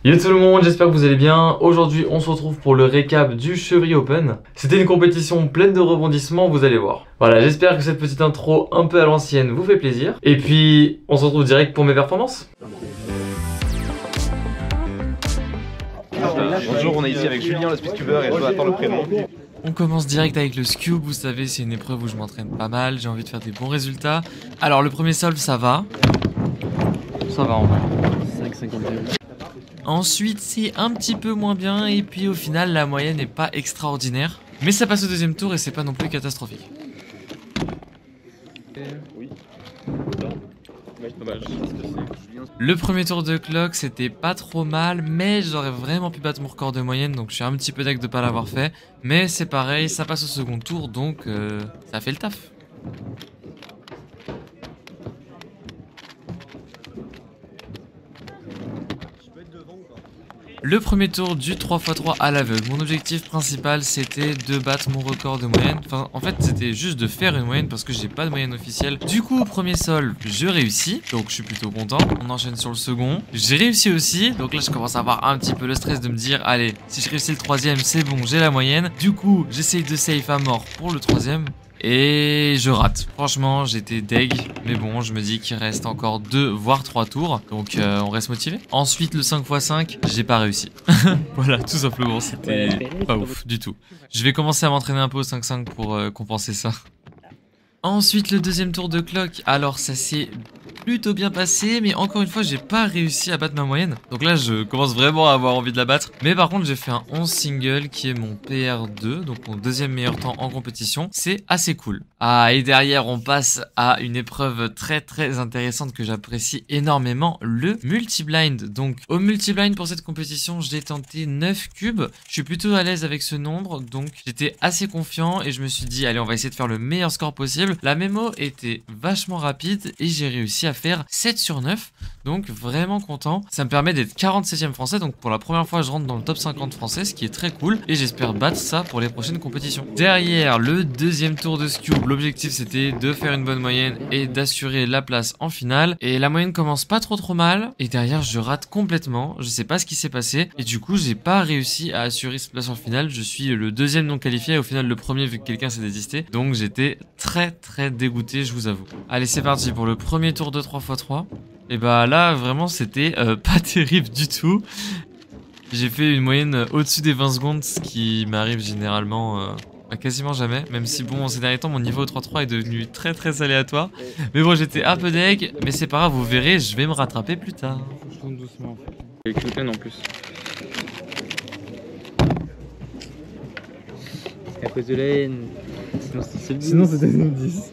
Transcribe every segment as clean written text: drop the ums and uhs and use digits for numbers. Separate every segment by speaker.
Speaker 1: Yo tout le monde, j'espère que vous allez bien. Aujourd'hui, on se retrouve pour le récap du Chevry Open. C'était une compétition pleine de rebondissements, vous allez voir. Voilà, j'espère que cette petite intro un peu à l'ancienne vous fait plaisir. Et puis, on se retrouve direct pour mes performances.
Speaker 2: Bonjour, on est ici avec Julien le speedcuber et Jonathan le prénom.
Speaker 3: On commence direct avec le Scube, vous savez c'est une épreuve où je m'entraîne pas mal, j'ai envie de faire des bons résultats. Alors le premier solve ça va.
Speaker 4: Ça va en vrai. 5,51.
Speaker 3: Ensuite c'est un petit peu moins bien et puis au final la moyenne n'est pas extraordinaire. Mais ça passe au deuxième tour et c'est pas non plus catastrophique.
Speaker 2: Oui.
Speaker 3: Le premier tour de clock c'était pas trop mal, mais j'aurais vraiment pu battre mon record de moyenne, donc je suis un petit peu deg de pas l'avoir fait. Mais c'est pareil, ça passe au second tour, donc ça fait le taf. Le premier tour du 3x3 à l'aveugle. Mon objectif principal c'était de battre mon record de moyenne. Enfin en fait c'était juste de faire une moyenne parce que j'ai pas de moyenne officielle. Du coup au premier sol je réussis, donc je suis plutôt content. On enchaîne sur le second. J'ai réussi aussi, donc là je commence à avoir un petit peu le stress de me dire allez si je réussis le troisième c'est bon, j'ai la moyenne. Du coup j'essaye de save à mort pour le troisième. Et je rate. Franchement, j'étais deg. Mais bon, je me dis qu'il reste encore 2 voire 3 tours. Donc on reste motivé. Ensuite, le 5x5, j'ai pas réussi. Voilà, tout simplement, c'était pas ouf du tout. Je vais commencer à m'entraîner un peu au 5-5 pour compenser ça. Ensuite, le deuxième tour de clock. Alors, ça s'est plutôt bien passé, mais encore une fois, j'ai pas réussi à battre ma moyenne. Donc là, je commence vraiment à avoir envie de la battre. Mais par contre, j'ai fait un 11 single qui est mon PR2, donc mon deuxième meilleur temps en compétition. C'est assez cool. Ah, et derrière, on passe à une épreuve très intéressante que j'apprécie énormément, le multi-blind. Donc, au multi-blind pour cette compétition, j'ai tenté 9 cubes. Je suis plutôt à l'aise avec ce nombre, donc j'étais assez confiant et je me suis dit, allez, on va essayer de faire le meilleur score possible. La mémo était vachement rapide et j'ai réussi à faire 7 sur 9, donc vraiment content. Ça me permet d'être 47e français, donc pour la première fois je rentre dans le top 50 français, ce qui est très cool, et j'espère battre ça pour les prochaines compétitions. Derrière le deuxième tour de Scube, l'objectif c'était de faire une bonne moyenne et d'assurer la place en finale, et la moyenne commence pas trop mal, et derrière je rate complètement, je sais pas ce qui s'est passé, et du coup j'ai pas réussi à assurer cette place en finale. Je suis le deuxième non qualifié et au final le premier vu que quelqu'un s'est désisté, donc j'étais très dégoûté, je vous avoue. Allez c'est parti pour le premier tour de 3x3. Et bah là vraiment c'était pas terrible du tout. J'ai fait une moyenne au-dessus des 20 secondes, ce qui m'arrive généralement quasiment jamais. Même si bon ces derniers temps mon niveau 3-3 est devenu très aléatoire. Mais bon j'étais un peu deg, mais c'est pas grave, vous verrez, je vais me rattraper plus tard.
Speaker 4: Je tourne doucement en fait. Et Clinton en plus. C'est à cause de la haine. Sinon c'était une 10.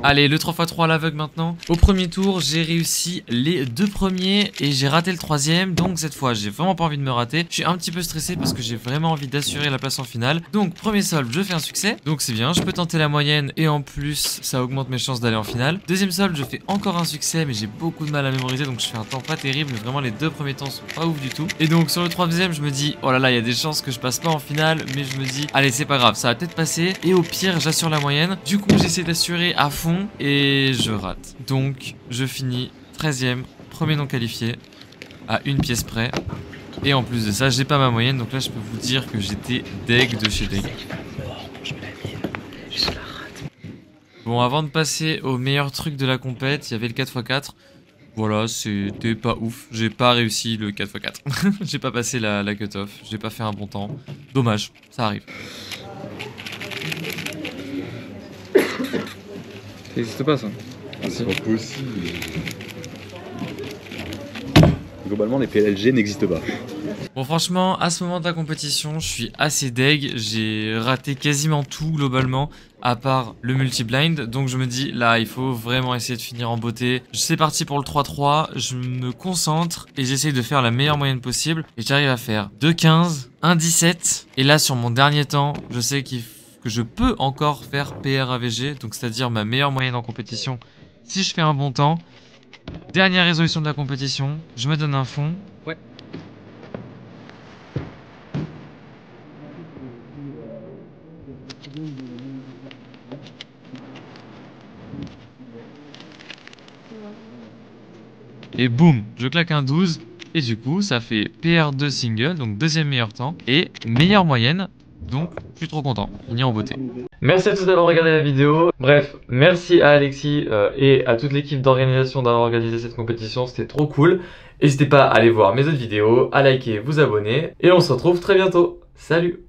Speaker 3: Allez, le 3x3 à l'aveugle maintenant. Au premier tour, j'ai réussi les 2 premiers et j'ai raté le troisième. Donc cette fois, j'ai vraiment pas envie de me rater. Je suis un petit peu stressé parce que j'ai vraiment envie d'assurer la place en finale. Donc premier solve, je fais un succès. Donc c'est bien, je peux tenter la moyenne et en plus, ça augmente mes chances d'aller en finale. Deuxième solve, je fais encore un succès mais j'ai beaucoup de mal à mémoriser. Donc je fais un temps pas terrible. Vraiment, les 2 premiers temps sont pas ouf du tout. Et donc sur le troisième, je me dis, oh là là, il y a des chances que je passe pas en finale. Mais je me dis, allez, c'est pas grave, ça va peut-être passer. Et au pire, j'assure la moyenne. Du coup, j'essaie d'assurer à fond. Et je rate. Donc je finis 13e, premier non qualifié, à une pièce près. Et en plus de ça, j'ai pas ma moyenne. Donc là, je peux vous dire que j'étais deg de chez deg. Bon, avant de passer au meilleur truc de la compète, il y avait le 4x4. Voilà, c'était pas ouf. J'ai pas réussi le 4x4. J'ai pas passé la cut-off. J'ai pas fait un bon temps. Dommage, ça arrive.
Speaker 4: Ça n'existe pas ça.
Speaker 2: C'est pas possible. Globalement, les PLG n'existent pas.
Speaker 3: Bon franchement, à ce moment de la compétition, je suis assez deg. J'ai raté quasiment tout globalement, à part le multi-blind. Donc je me dis, là, il faut vraiment essayer de finir en beauté. C'est parti pour le 3-3, je me concentre et j'essaye de faire la meilleure moyenne possible. Et j'arrive à faire 2-15, 1-17. Et là, sur mon dernier temps, je sais que je peux encore faire PR-AVG, donc c'est-à-dire ma meilleure moyenne en compétition si je fais un bon temps. Dernière résolution de la compétition, je me donne un fond.
Speaker 4: Ouais.
Speaker 3: Et boum, je claque un 12. Et du coup, ça fait PR2 single, donc deuxième meilleur temps, et meilleure moyenne. Donc, je suis trop content. Fini en beauté.
Speaker 1: Merci à tous d'avoir regardé la vidéo. Bref, merci à Alexis et à toute l'équipe d'organisation d'avoir organisé cette compétition. C'était trop cool. N'hésitez pas à aller voir mes autres vidéos, à liker, vous abonner. Et on se retrouve très bientôt. Salut!